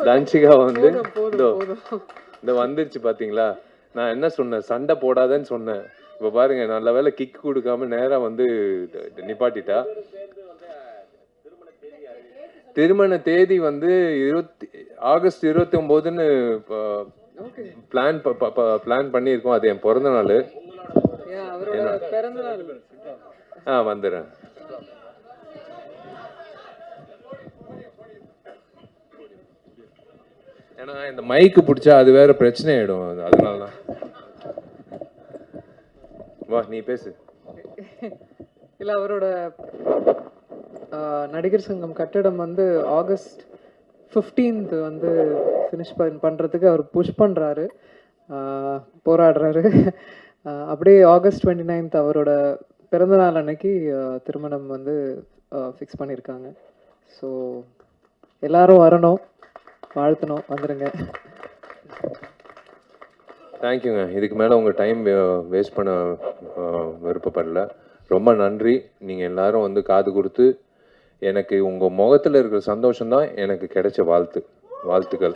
தன்ஷிகா வந்து போதும் போதும். இந்த வந்துருச்சு பாத்தீங்களா? நான் என்ன சொன்னேன், சண்டை போடாதன்னு சொன்னேன். இப்ப பாருங்க, நல்ல வேலை கிக் கொடுக்காம நேரா வந்து நிப்பாட்டிட்டா. திருமண தேதி வந்து ஆகஸ்ட் 29ன்னு பிளான் பண்ணியிருக்கோம். அது என் பிறந்த நாள். வந்துடுறேன். ஏன்னா இந்த மைக்கு பிடிச்சா அது வேற பிரச்சனை ஆயிடும். அதனாலதான். வா, நீ பேசு. இல்ல, அவரோட நடிகர் சங்கம் கட்டடம் வந்து ஆகஸ்ட் 15th வந்து ஃபினிஷ் பண்ணுறதுக்கு அவர் புஷ் பண்ணுறாரு, போராடுறாரு. அப்படியே ஆகஸ்ட் 29th அவரோட பிறந்தநாள் அன்னைக்கு திருமணம் வந்து ஃபிக்ஸ் பண்ணியிருக்காங்க. ஸோ எல்லாரும் வரணும், வாழ்த்தணும், வந்துடுங்க. தேங்க்யூங்க. இதுக்கு மேலே உங்கள் டைம் வேஸ்ட் பண்ண விருப்பப்படல. ரொம்ப நன்றி. நீங்கள் எல்லாரும் வந்து காது கொடுத்து எனக்கு உங்கள் முகத்தில் இருக்கிற சந்தோஷம்தான் எனக்கு கிடைச்ச வாழ்த்துக்கள்.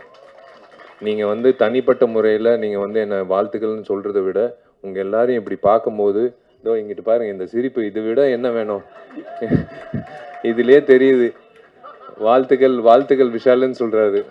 நீங்கள் வந்து தனிப்பட்ட முறையில் நீங்கள் வந்து என்னை வாழ்த்துக்கள்னு சொல்கிறத விட உங்கள் எல்லாரையும் இப்படி பார்க்கும்போது, இதோ இங்கிட்டு பாருங்கள் இந்த சிரிப்பு, இதை விட என்ன வேணும்? இதுலேயே தெரியுது. வாழ்த்துக்கள் விஷாலுன்னு சொல்கிறாரு.